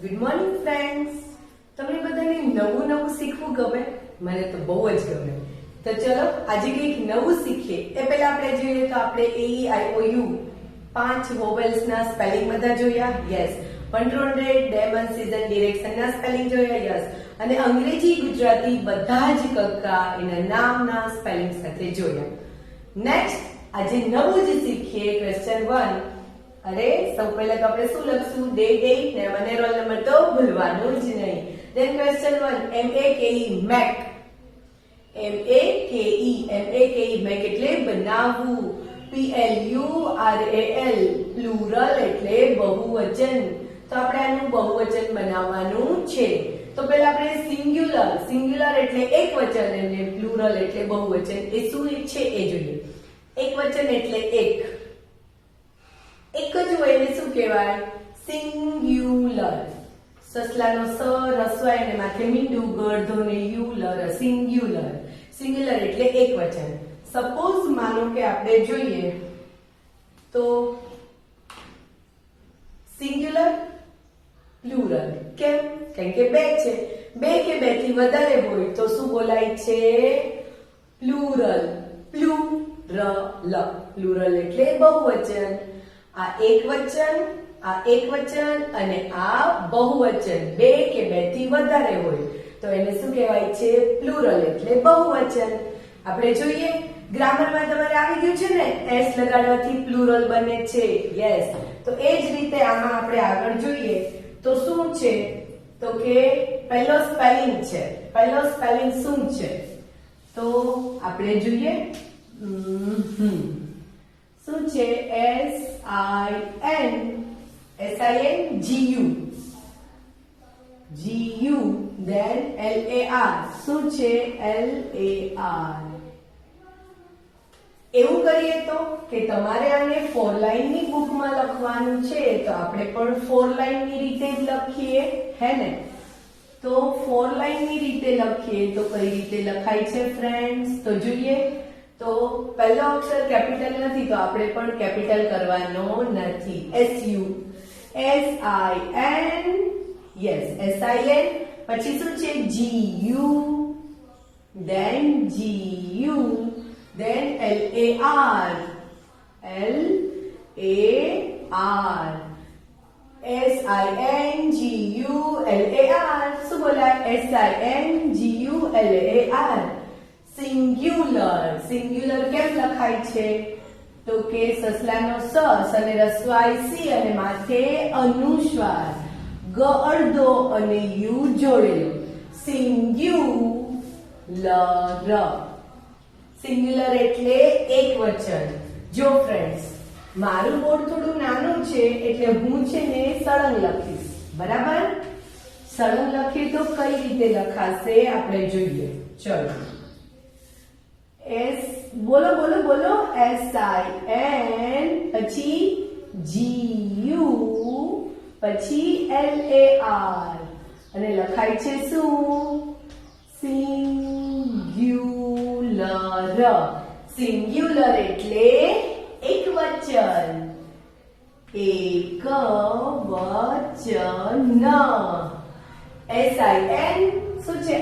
Good morning friends. તમને બધાને નવું નવું શીખવું ગમે? મને તો બહુ જ ગમે. તો ચલો આજે કંઈક નવું શીખીએ. એ પહેલા આપણે જોઈએ તો આપણે AEIOU 5 વોવેલ્સ ના સ્પેલિંગ બધા જોયા. Yes. Control Damon season direction ના સ્પેલિંગ જોયા. યસ. અને અંગ્રેજી ગુજરાતી બધા જ કક્કા એના નામના સ્પેલિંગ સાથે જોયા. નેક્સ્ટ આજે નવું જ શીખીએ ક્વેશ્ચન 1. અરે સૌ પહેલા તો આપણે શું લખશું? ડેટ ને મને રોલ નંબર તો ભૂલવાનું જ નહીં. Then question 1 MAKE make. MAKE make એટલે બનાવવું. PLURAL પ્લુરલ એટલે બહુવચન. તો આપણે આનું બહુવચન બનાવવાનું છે. તો પહેલા આપણે સિંગ્યુલર એટલે એક વચન અને પ્લુરલ એટલે બહુવચન એ શું છે એ જોઈએ. એક વચન એટલે એક જ હોય એને શું કહેવાય? સિંગ્યુલર. સસલાનો સ રસવાય અને માથે મીંડું ગળધો ને યુલર. સિંગ્યુલર એટલે એક વચન. સપોઝ માનો કે આપણે જોઈએ તો સિંગ્યુલર પ્લુરલ. કેમ? કારણ કે બે છે. બે કે બે થી વધારે હોય તો શું બોલાય છે? પ્લુરલ. પ્લુરલ એટલે બહુવચન. આ એક વચન અને આ બહુવચન બે કે બે થી વધારે હોય તો એને શું કહેવાય છે? પ્લુરલ એટલે બહુવચન. આપણે જોઈએ ગ્રામરમાં તમારે આવી ગયું છે ને, એસ લગાડવાથી પ્લુરલ બને છે. યસ. તો એ જ રીતે આમાં આપણે આગળ જોઈએ તો શું છે? તો કે પહેલો સ્પેલિંગ છે. પહેલો સ્પેલિંગ શું છે? તો આપણે જોઈએ શું છે? SINGU then LAR. શું છે? LAR. એવું કરીએ તો કે તમારે આને 4 લાઈનની બુકમાં લખવાનું છે તો આપણે પણ 4 લાઈનની રીતે જ લખીએ, હે ને? તો 4 લાઈનની રીતે લખીએ તો કઈ રીતે લખાય છે ફ્રેન્ડ્સ? તો જોઈએ. તો પહેલો અક્ષર કેપિટલ નથી તો આપણે પણ કેપિટલ કરવાનો નથી. SIN. Yes, SIN. પછી શું છે? GU then LAR. SINGULAR. શું બોલાય? SINGULAR. સિંગ્યુલર કેમ લખાય છે? તો કે સસલાનો સ અને રસવાય સી અને માથે અનુસ્વાર ગ અડધો અને યુ જોડેલો. સિંગ્યુલર એટલે એક વચન. જો ફ્રેન્ડ્સ મારું બોર્ડ થોડું નાનું છે એટલે હું છે ને સળંગ લખીશ. બરાબર? સળંગ લખીએ તો કઈ રીતે લખાશે આપણે જોઈએ. ચલો બોલો SIN પછી GU પછી LAR અને લખાય છે શું? સિંગ્યુલર એટલે એક વચન. SIN શું છે?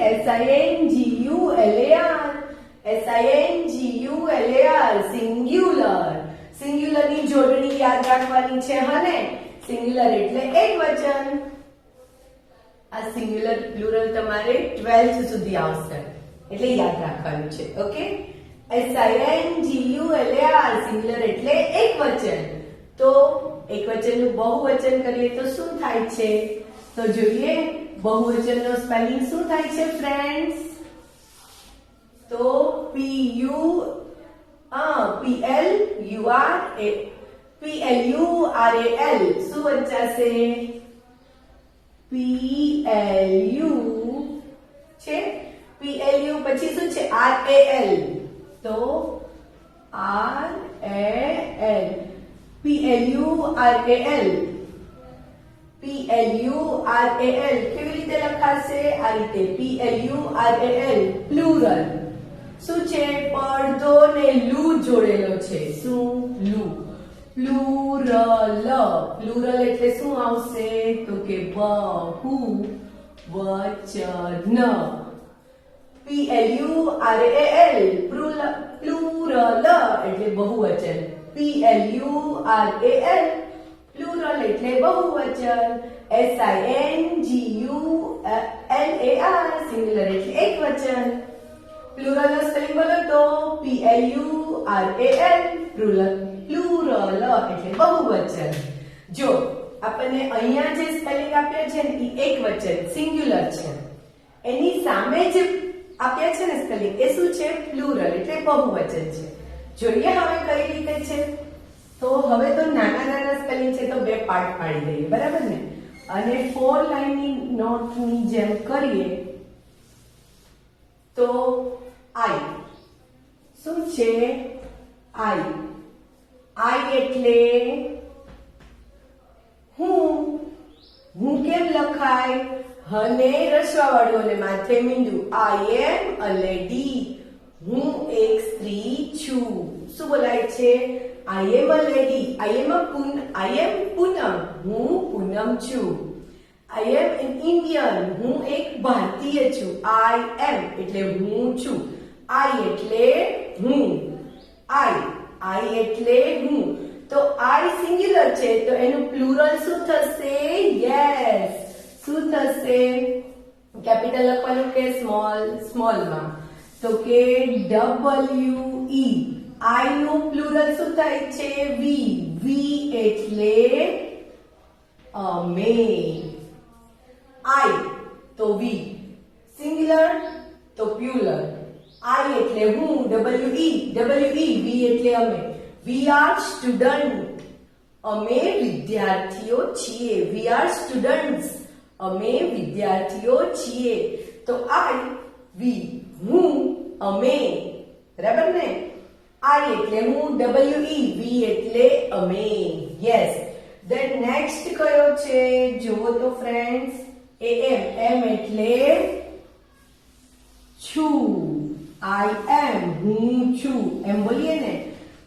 SINGULAR. સિંગ્યુલર ની જોડણી યાદ રાખવાની છે. હને સિંગ્યુલર એટલે એક વચન. આ સિંગ્યુલર પ્લુરલ તમારે 12th સુધી આવશે એટલે યાદ રાખવાનું છે. ઓકે? SINGULAR. સિંગ્યુલર એટલે એક વચન. તો એક વચનનું બહુવચન કરીએ તો શું થાય છે? તો જોઈએ બહુવચનનો સ્પેલિંગ શું થાય છે ફ્રેન્ડ્સ? તો PLURAL. શું વંચાશે? PLU છે. PLU પછી શું છે? RAL. તો RAL. PLURAL. કેવી રીતે લખાશે? આ રીતે. PLURAL plural. શું છે? પડદો ને લુ જોડેલો છે. શું? લુ. પ્લુરલ. પ્લુરલ એટલે શું આવશે? તો કે બહુવચન. PLURAL પ્લુરલ એટલે બહુવચન. PLURAL પ્લુરલ એટલે બહુવચન. SINGULAR સિંગ્યુલર એટલે એકવચન. પ્લુરલ નો સ્પેલિંગ બોલો તો PLURAL પ્લુરલ એટલે બહુવચન. જો આપણને અહીંયા જે સ્પેલિંગ આપ્યો છે ને એ એકવચન સિંગ્યુલર છે, એની સામે જે આપ્યા છે ને સ્પેલિંગ એ શું છે? પ્લુરલ એટલે બહુવચન છે. જોઈએ હવે કઈ રીતે છે. તો હવે તો નાના નાના સ્પેલિંગ છે તો બે પાર્ટ પાડી દઈએ, બરાબર ને? અને 4 લાઈનની નોટની જેમ કરીએ તો આઈ શું છે? આઈ. આઈ એટલે હું કેમ લખાય? હને રસવા વાળું અને માથે મીંડું. આઈ એમ અ લેડી. હું એક સ્ત્રી છું. શું બોલાય છે? આઈ એમ અ લેડી. આઈ એમ પૂનમ. હું પૂનમ છું. આઈ એમ એન ઇન્ડિયન. હું એક ભારતીય છું. આઈ એમ એટલે હું છું. આઈ એટલે હું. આઈ એટલે હું. તો આઈ સિંગ્યુલર છે તો એનું પ્લુરલ શું થશે? યસ. શું થશે? કેપિટલ લખવાનું કે સ્મોલ? સ્મોલમાં. તો કે WE. આઈ નું પ્લુરલ શું થાય છે? વી. વી એટલે અમે. આઈ તો વી. સિંગ્યુલર તો પ્લુરલ. આઈ એટલે હું. WE વી એટલે અમે. We are student. અમે વિદ્યાર્થીઓ છીએ. We are students. અમે વિદ્યાર્થીઓ છીએ. તો આઈ, વી, હું, અમે. બરાબર ને? આઈ એટલે હું, WE વી એટલે અમે. યસ. ધેન નેક્સ્ટ કયો છે? જુઓ તો ફ્રેન્ડ્સ, એમ એટલે છું. આઈ એમ હું છું એમ બોલીએ ને,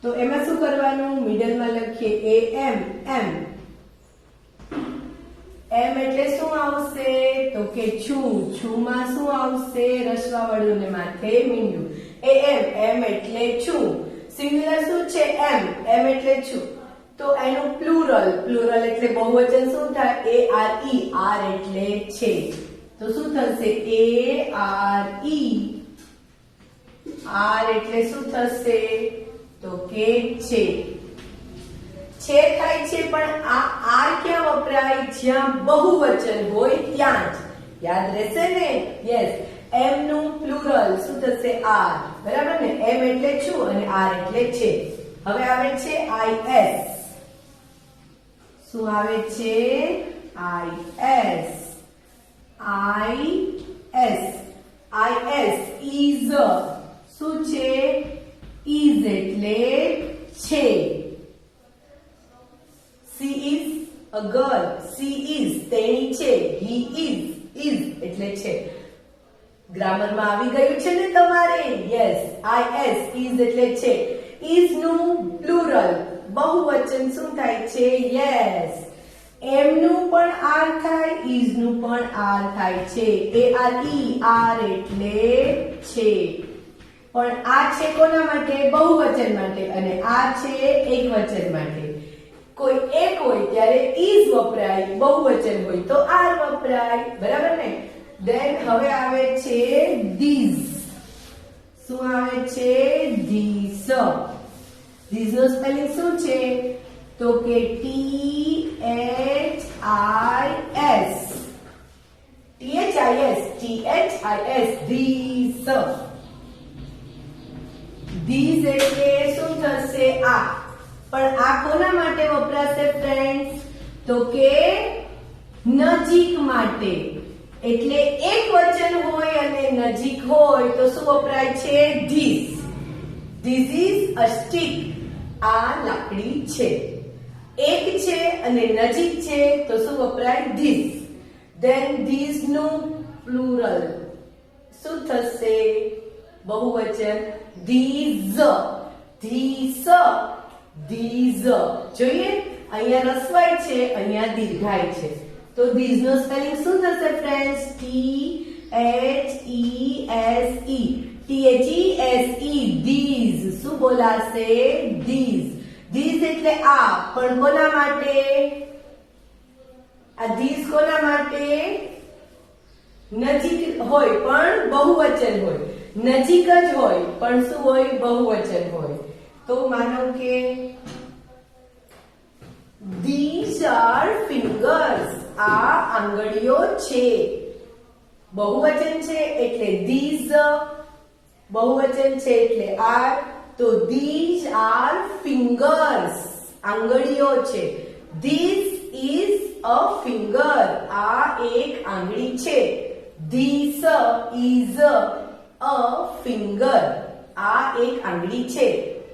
તો એમાં શું કરવાનું? મિડલમાં લખીએ એમ. એમ એટલે શું આવશે? તો કે છું. છુંમાં શું આવશે? રસવા વાળું ને માથે મીંડું. એમ એટલે છું. સિંગ્યુલર શું છે? એમ એટલે છું. તો એનું પ્લુરલ એટલે બહુવચન શું થાય? ARE. આર એટલે છે. તો શું થશે? ARE. આર એટલે શું થશે? તો કે છે. છે થાય છે પણ આ આર ક્યાં વપરાય? જ્યાં બહુવચન હોય ત્યાં જ. યાદ રહેશે ને? યસ. એમ નું પ્લુરલ શું થશે? આર. બરાબર ને? એમ એટલે છું અને આર એટલે છે. હવે આવે છે IS. શું આવે છે? IS. is. શું છે? is એટલે છે. She is a girl. She is તેણી છે. He is એટલે છે. ગ્રામરમાં આવી ગયું છે ને તમારે? યસ. is એટલે છે. is નું પ્લુરલ બહુવચન શું થાય છે? યસ. એમ નું પણ આર થાય, is નું પણ આર થાય છે. ARE. આર એટલે છે. પણ આ છે કોના માટે? બહુવચન માટે. અને આ છે એકવચન માટે. કોઈ એક હોય ત્યારે is વપરાય, બહુવચન હોય તો આર વપરાય. બરાબર ને? ધેન હવે આવે છે these. શું આવે છે? these. these નો સ્પેલિંગ શું છે? તો કે THIS. these. these એટલે શું થશે? આ. પણ આ કોના માટે વપરાશે ફ્રેન્ડ્સ? તો કે નજીક માટે. એટલે એક વચન હોય અને નજીક હોય તો શું વપરાય છે? This. This is a stick. આ લાકડી છે. એક છે અને નજીક છે તો શું વપરાય? ધીસ. ધેન ધીસ નું પ્લુરલ શું થશે? બહુવચન. ધીઝ. ધીસ. ધીઝ. જોઈએ અહીંયા રસ્વાઈ છે, અહીંયા દીર્ઘાઈ છે, તો ધીઝ નો સ્પેલિંગ શું થશે ફ્રેન્ડ્સ? THESE. ધીઝ. શું બોલાશે? ધીઝ. ધીઝ એટલે આ, પણ કોના માટે? આ ધીઝ કોના માટે? નજીક હોય પણ બહુવચન હોય, નજીક જ હોય પણ શું હોય? બહુવચન હોય. તો માનો કે these are fingers. આ આંગળીઓ છે. બહુવચન છે એટલે these, બહુવચન છે એટલે are, તો these are fingers. આંગળીઓ છે. This is a finger. આ એક આંગળી છે. This is a finger. આ એક આંગળી છે.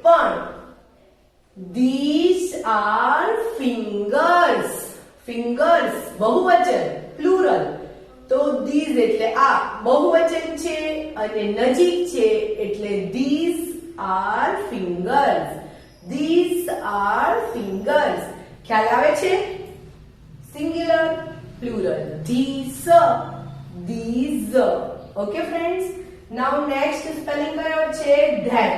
પણ these are fingers. fingers બહુવચન, પ્લુરલ. તો these એટલે આ બહુવચન છે અને નજીક છે એટલે these are fingers. these are fingers. ખ્યાલ આવે છે? Singular, plural. these, these. Okay friends, now next spelling કયો છે? that.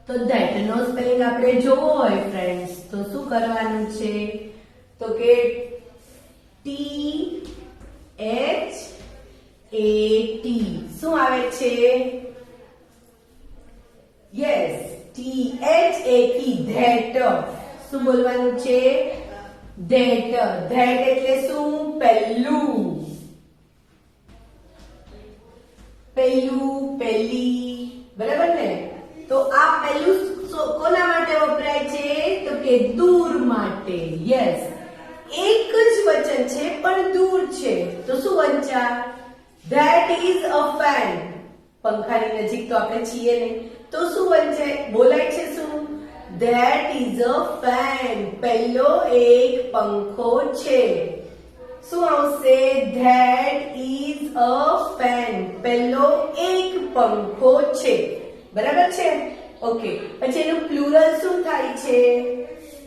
તો that નો સ્પેલિંગ આપણે જોવો હોય ફ્રેન્ડ્સ તો શું કરવાનું છે? તો કે THAT. શું આવે છે? Yes, THAT. that. શું બોલવાનું છે? that. that એટલે શું? પહેલું, પહેલું, પહેલી. બરાબર ને? તો આ પહેલું કોના માટે વપરાય છે? તો કે દૂર માટે. યસ, એક જ વચન છે પણ દૂર છે, તો શું વંચાય? that is a fan. પંખાની નજીક તો આપણે છીએ નહીં, તો શું વંચાય? બોલાય છે શું? that is a fan. પહેલો એક પંખો છે. શું આવશે? that is a fan. પહેલો એક પંખો છે. બરાબર છે? ઓકે, પછી એનું પ્લુરલ શું થાય છે?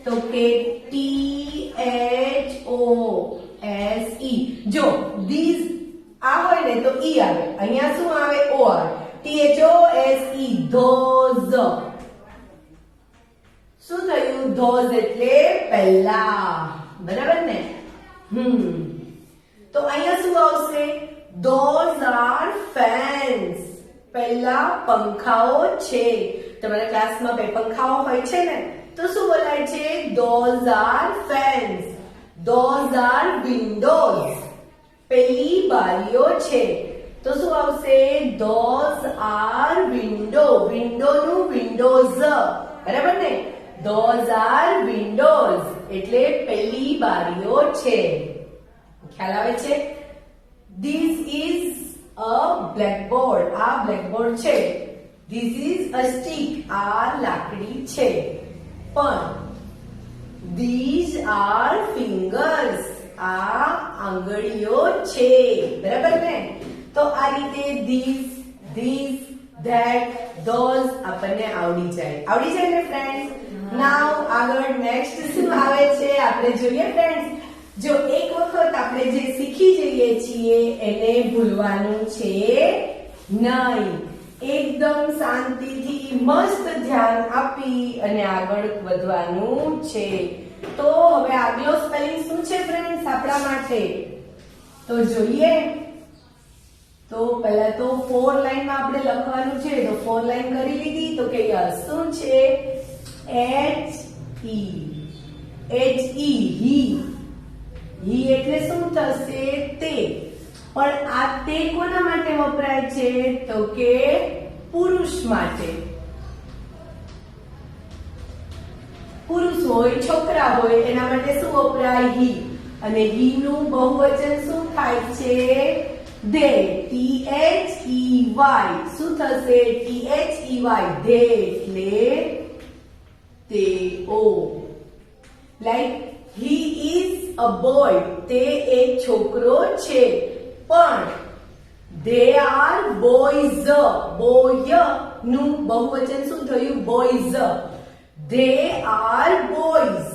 તો કે THOSE. જો these આ હોય ને તો ઈ આવે, અહીંયા શું આવે? OR. THOSE. those. શું થયું? those એટલે પહેલા. બરાબર ને? તો અહીંયા શું આવશે? those are fans. પહેલા પંખાઓ છે. તમારા ક્લાસમાં બે પંખાઓ હોય છે ને, તો શું બોલાય છે? those are fans. those are windows. પહેલી બારીઓ છે, તો શું આવશે? those are window. window નું windows. બરાબર ને? those are windows એટલે પહેલી બારીઓ છે. ખ્યાલ આવે છે? this is a blackboard. આ blackboard છે. this is a stick. આ લાકડી છે. પણ these are fingers. આ આંગળીઓ છે. બરાબર ને? તો આ રીતે these, these, that, those આપણને આવડી જાય. આવડી જાય ને ફ્રેન્ડ્સ? નાઉ આગળ નેક્સ્ટ શું આવે છે આપણે જોઈએ ફ્રેન્ડ્સ. જો એક વખત આપણે જે શીખી જઈએ છીએ એને ભૂલવાનું છે નહીં. એકદમ શાંતિથી મસ્ત ધ્યાન આપી અને આગળ વધવાનું છે. તો હવે આગલો સ્પેલિંગ શું છે ફ્રેન્ડ્સ આપણા માટે? તો જોઈએ. તો પહેલા તો 4 લાઈનમાં આપણે લખવાનું છે. તો 4 લાઈન કરી લીધી. તો કે યસ શું છે? HE. હી એટલે શું થશે? તે. પણ આ તે કોના માટે વપરાય છે? તો કે પુરુષ માટે. પુરુષ હોય, છોકરા હોય એના માટે શું વપરાય? હી. અને હી નું બહુવચન શું થાય છે? they. THEY. શું થશે? THEY. they એટલે તેઓ. Like he is a boy. તે એક છોકરો છે. પણ they are boys. boy નું બહુવચન શું થયું? boys. They are boys.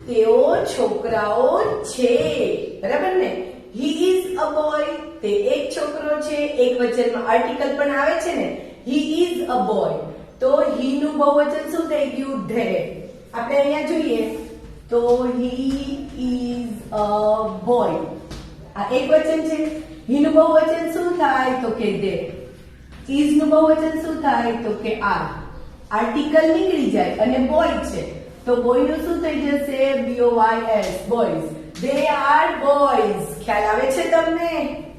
તેઓ છોકરાઓ છે. બરાબર ને? He is a boy. તે એક છોકરો છે. એક વચનમાં આર્ટિકલ પણ આવે છે ને. He is a boy. તો હી નું બહુવચન શું થઈ ગયું? ધે. આપણે અહીંયા જોઈએ તો હી ઇઝ અ બોય. આ એક વચન છે. હી નું બહુવચન શું થાય? તો કે ધે. ઇઝ નું બહુવચન શું થાય? તો કે આર. આર્ટિકલ નીકળી જાય અને બોય છે તો બોય નું શું થઈ જશે? BOYS, boys. They are boys. ખ્યાલ આવે છે તમને?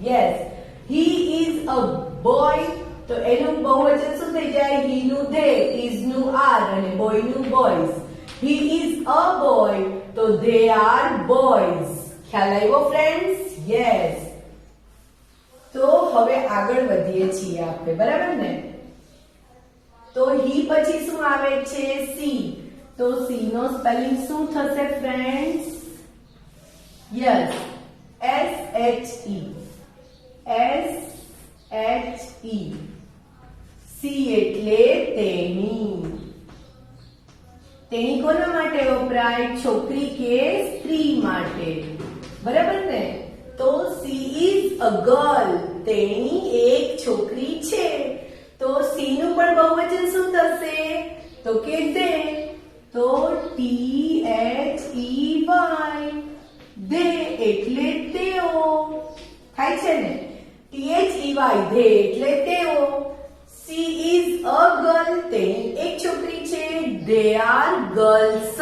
Yes. He is a boy. તો એનું બહુવચન શું થઈ જાય? he નું they, is નું are અને boy નું boys. He is a boy. તો they are boys. ખ્યાલ આવ્યો ફ્રેન્ડ્સ? યસ. તો હવે આગળ વધીએ છીએ આપણે. બરાબર ને? તો he પછી શું આવે છે? સી. તો સી નો સ્પેલિંગ શું થશે friends? Yes, SHE. SHE. C એટલે તેણી. તેણી કોના માટે વપરાય? છોકરી કે સ્ત્રી માટે. બરાબર ને? તો સી ઇઝ અ ગર્લ. તેણી એક છોકરી છે. તો સી નું પણ બહુવચન શું થશે? તો કે દે. તો THEY. દે એટલે તેઓ. થાય છે ને? THEY દે એટલે તેઓ. She is a girl. તેણી એક છોકરી છે. They are girls.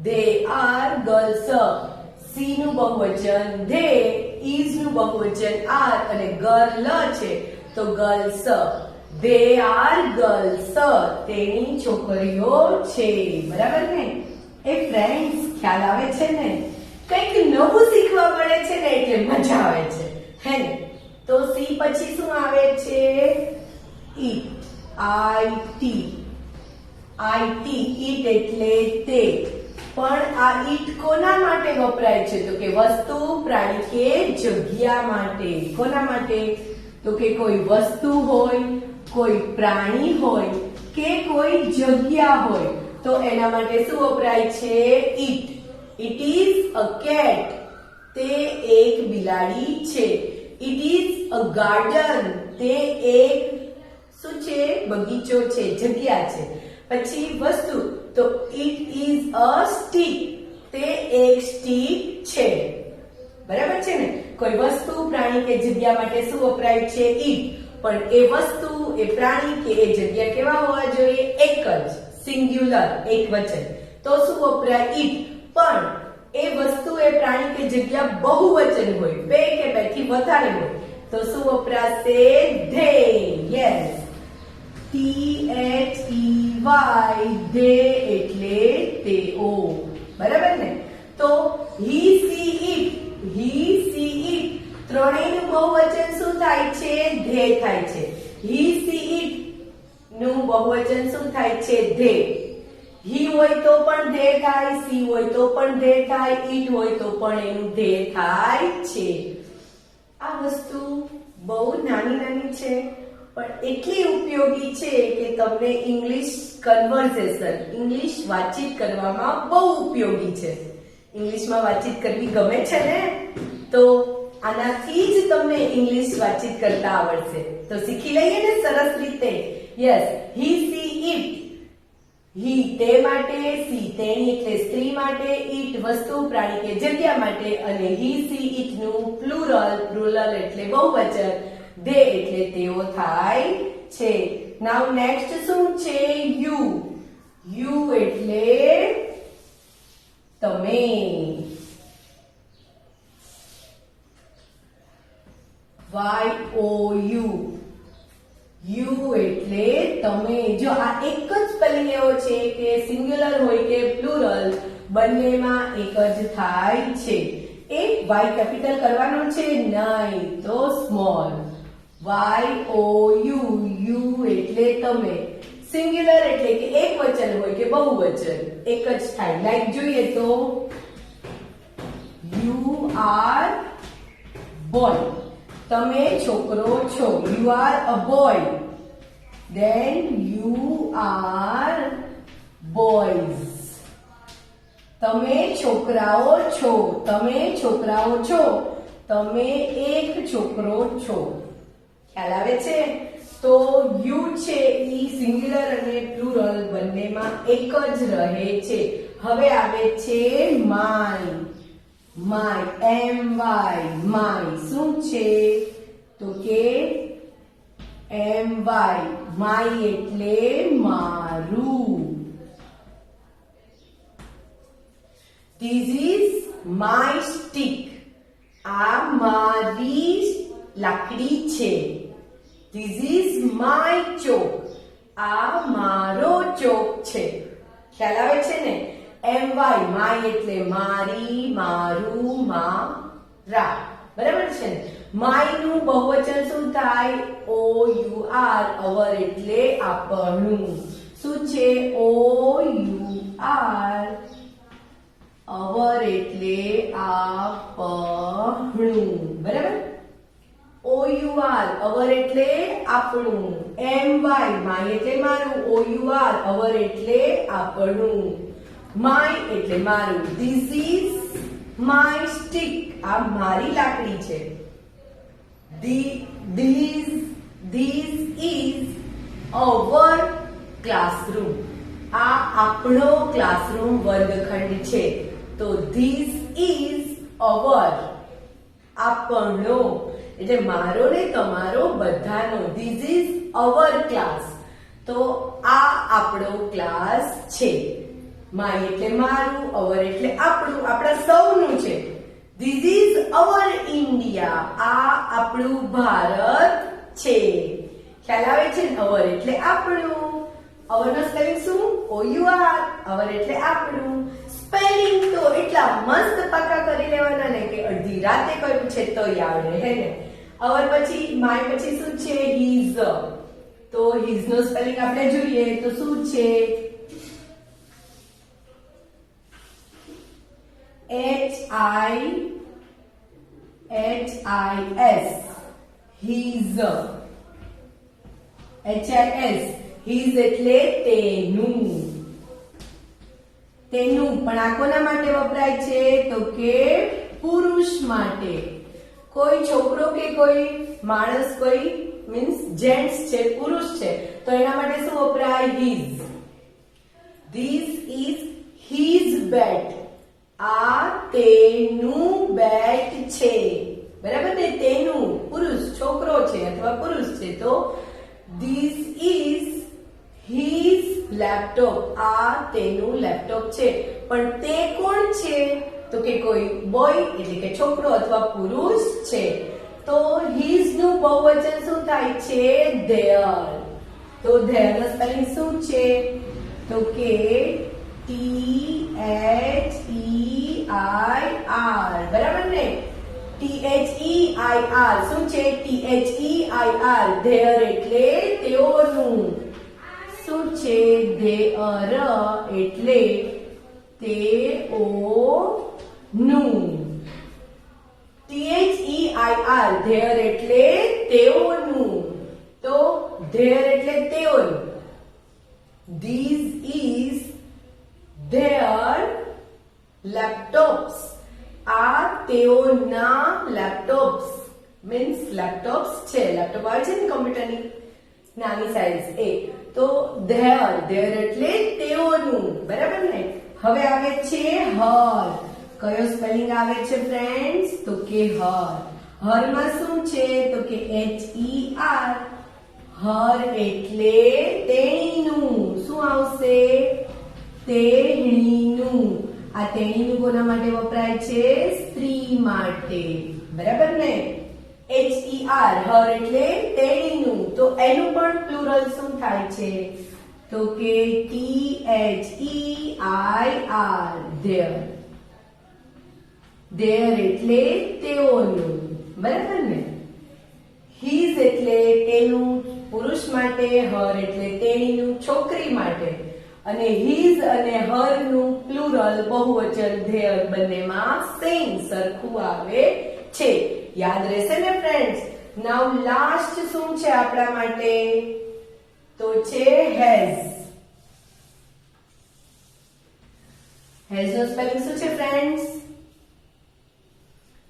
They are girls. C નું બહુવચન ધે, ઇઝ નું બહુવચન આર અને ગર્લ છે તો ગર્લ્સ. They are girls. તેની છોકરીઓ છે. બરાબર ને? એ ફ્રેન્ડ્સ ખ્યાલ આવે છે ને? કંઈક નવું શીખવા મળે છે ને એટલે મજા આવે છે. હે ને? તો સી પછી શું આવે છે? ઈટ. IT. ઈટ એટલે તે. પણ આ ઈટ કોના માટે વપરાય છે? તો કે વસ્તુ, પ્રાણી કે જગ્યા માટે. કોના માટે? તો કે કોઈ વસ્તુ હોય, કોઈ પ્રાણી હોય કે કોઈ જગ્યા હોય તો એના માટે શું વપરાય છે? It. It is a cat. તે એક બિલાડી છે. It is a garden. તે એક શું છે? બગીચો છે, જગ્યા છે. પછી વસ્તુ તો ઇટ ઇઝ અ સ્ટીક. તે એક સ્ટીક છે. બરાબર છે ને? કોઈ વસ્તુ, પ્રાણી કે જગ્યા માટે શું વપરાય છે? ઈટ. પણ એ વસ્તુ, એ પ્રાણી કે એ જગ્યા કેવા હોવા જોઈએ? એક જ, સિંગ્યુલર, એક વચન. તો શું વપરાય? ઈટ. પણ એ વસ્તુ, એ પ્રાણી કે જગ્યા બહુવચન હોય, બે કે બે થી વધારે હોય તો શું વપરાશે? ધે. યસ. THEY. ધે એટલે તેઓ. બરાબર ને? તો he she it. He she ઈટ. ત્રણેયનું બહુવચન શું થાય છે? ધે થાય છે. હી સી ઈટ નું બહુવચન શું થાય છે? ધે. હી હોય તો પણ ધે થાય, સી હોય તો પણ ધે થાય, ઈટ હોય તો પણ એનું ધે થાય છે. આ વસ્તુ બહુ નાની નાની છે પણ એટલી ઉપયોગી છે કે તમને ઇંગ્લિશ કન્વર્સેશન, ઇંગ્લિશ વાતચીત કરવામાં બહુ ઉપયોગી છે. ઇંગ્લિશમાં વાતચીત કરવી ગમે છે ને? તો આનાથી જ તમને ઇંગ્લિશ વાતચીત કરતા આવડશે. તો શીખી લઈએ ને સરસ રીતે. યસ. હી સી ઈટ. હી તે માટે, સી તેણી એટલે સ્ત્રી માટે, ઈટ વસ્તુ, પ્રાણી કે જગ્યા માટે અને હી સી ઈટ નું પ્લુરલ એટલે બહુવચન, ધે એટલે તેઓ થાય છે. નાઉ નેક્સ્ટ શું છે? યુ. યુ એટલે તમે. YOU. યુ એટલે તમે. જો આ એક જ સ્પેલિંગ એવો છે કે સિંગ્યુલર હોય કે પ્લુરલ બંનેમાં એક જ થાય છે. એ Y કેપિટલ કરવાનો છે નહીં તો સ્મોલ. YOU. યુ એટલે તમે. સિંગ્યુલર એટલે કે એક વચન હોય કે બહુવચન એક જ થાય. લાઈક જોઈએ તો યુ આર બોય. તમે છોકરો છો. You are a boy. Then you are boys. તમે છોકરાઓ છો, તમે છોકરાઓ છો, તમે એક છોકરો છો. ખ્યાલ આવે છે? તો યુ છે ઈ સિંગ્યુલર અને પ્લુરલ બંનેમાં એક જ રહે છે. હવે આવે છે માય. માય my માય શું છે? તો કે my માય એટલે મારું. This is my stick. આ મારી લાકડી છે. This is my chalk. આ મારો ચોક છે. ખ્યાલ આવે છે ને? my માય એટલે મારી, મારું, મારા. બરાબર છે ને? માય નું બહુવચન શું થાય? our. our એટલે આપણું. શું છે? our એટલે આપણું. બરાબર? our એટલે આપણું. my માય એટલે મારું. our એટલે આપણું. my એટલે મારું. This is my stick. આ મારી લાકડી છે. This is our classroom. આ આપણો ક્લાસરૂમ વર્ગખંડ છે. તો this is our. આપણો એટલે મારો ને તમારો બધાનો. This is our class. તો આ આપણો ક્લાસ છે. my એટલે મારું, our એટલે આપણું, આપણા સૌનું છે. This is our India. આ આપણું ભારત છે. ખ્યાલ આવે છે ને? our એટલે આપણું. our નો સ્પેલિંગ શું? our એટલે આપણું. સ્પેલિંગ તો એટલા મસ્ત પાકા કરી લેવાના ને કે અડધી રાતે કર્યું છે તો આવડે, હે ને? our પછી my પછી શું છે? his. તો his નો સ્પેલિંગ આપણે જોઈએ તો શું છે? HIS. his. his એટલે તેનું. તેનું પણ આ કોના માટે વપરાય છે? તો કે પુરુષ માટે. કોઈ છોકરો કે કોઈ માણસ, કોઈ મીન્સ જેન્ટ્સ છે, પુરુષ છે, તો એના માટે શું વપરાય? his. This is his bat. આ તેનું બેટ છે. બરાબર ને? તેનું પુરુષ, છોકરો છે અથવા પુરુષ છે તો this is his laptop. આ તેનું લેપટોપ છે. પણ તે કોણ છે? તો કે કોઈ બોય એટલે કે છોકરો અથવા પુરુષ છે. તો his નું બહુવચન શું થાય છે? their. તો their નો સ્પેલિંગ શું છે? તો કે THEIR. બરાબર ને? THEIR શું છે? THEIR. their એટલે તેઓનું. શું છે? their એટલે તેઓનું. THEIR their એટલે તેઓનું. તો their એટલે તેઓનું. This is their laptops. આ તેઓના લેપટોપ્સ. મીન્સ લેપટોપ્સ છે. લેપટોપ આવે છે ને કમ્પ્યુટરની નાની સાઈઝ એ. તો their એટલે તેઓનું. બરાબર ને? હવે આવે છે her. કયો સ્પેલિંગ આવે છે ફ્રેન્ડ્સ? તો કે her. her માં શું છે? તો કે HER. her એટલે તેણીનું. શું આવશે? તેણીનું. આ તેણીનું કોના માટે વપરાય છે? સ્ત્રી માટે. બરાબર ને? HER. her એટલે તેણીનું. તો એનું પણ પ્લુરલ શું થાય છે? તો કે THEIR. their. their એટલે તેઓનું. બરાબર ને? his એટલે તેનું પુરુષ માટે, her એટલે તેણીનું છોકરી માટે, અને his અને her નું પ્લુરલ બહુવચન their બંનેમાં સેમ સરખું આવે છે. યાદ રહેશે ને ફ્રેન્ડ્સ? નાઉ લાસ્ટ શું છે આપણા માટે? તો છે has. હેઝ નો સ્પેલિંગ શું છે ફ્રેન્ડ્સ?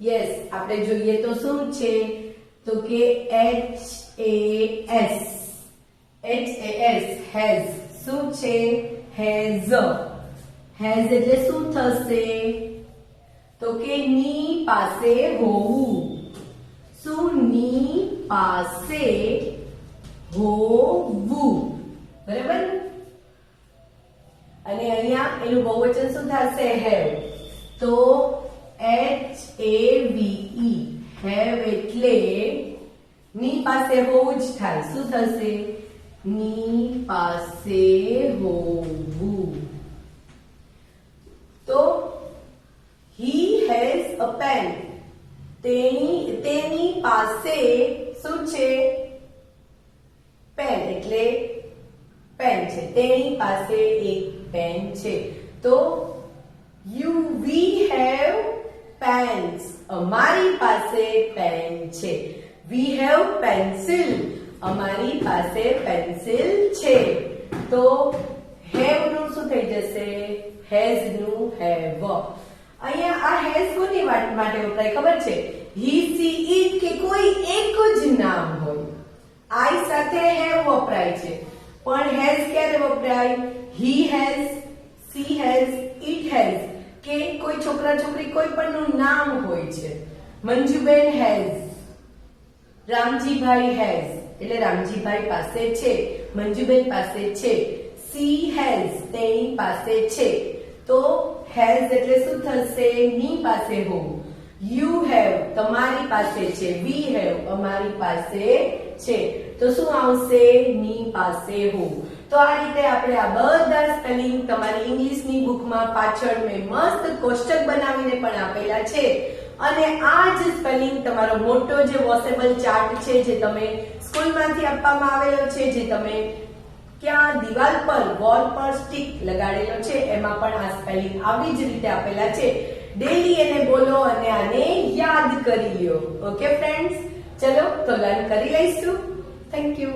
યસ, આપણે જોઈએ તો શું છે? તો કે HAS. HAS, has. શું છે? હેઝ. હેઝ એટલે શું થશે? તો કે ની પાસે હોવું. શું? ની પાસે હોવું. બરાબર? અને અહીંયા એનું બહુવચન શું થશે? હેવ. તો HAVE, હેવ એટલે ની પાસે હોવું જ થાય. શું થશે? ની પાસે હોવું. તો he has a pen. તેની પાસે શું છે? પેન એટલે પેન છે. તેની પાસે એક પેન છે. તો we have pens. અમારી પાસે પેન છે. we have pencil. અમારી પાસે પેન્સિલ છે. તો have નું શું થઈ જશે? has નું have. અહીંયા આ has કોની માટે વપરાય ખબર છે? he, she, it કે કોઈ એક જ નામ હોય. I સાથે have વપરાય છે. પણ has ક્યારે વપરાય? he has, she has, it has કે કોઈ છોકરા છોકરી કોઈ પણ નું નામ હોય છે. મંજુબેન has, રામજીભાઈ has એટલે રામજીભાઈ પાસે છે. મંજુબેન પાસે છે. she has તેની પાસે છે. તો has એટલે શું થશે? ની પાસે હોવું. you have તમારી પાસે છે. we have અમારી પાસે છે. તો શું આવશે? ની પાસે હોવું. તો આ રીતે આપણે આ બધા સ્પેલિંગ તમારી ઇંગ્લિશની બુકમાં પાછળ મેં મસ્ત કોષ્ટક બનાવીને પણ આપેલા છે. અને આ જ સ્પેલિંગ તમારો મોટો જે વોશેબલ ચાર્ટ છે જે તમે સ્કૂલમાંથી આપવામાં આવેલો છે, જે તમે ક્યાં દિવાલ પર વોલ પર સ્ટિક લગાડેલો છે, એમાં પણ આ સ્પેલિંગ આવી જ રીતે આપેલા છે. ડેલી એને બોલો અને આને યાદ કરી લ્યો. ઓકે ફ્રેન્ડ્સ, ચલો તો લર્ન કરી લઈશું. Thank you.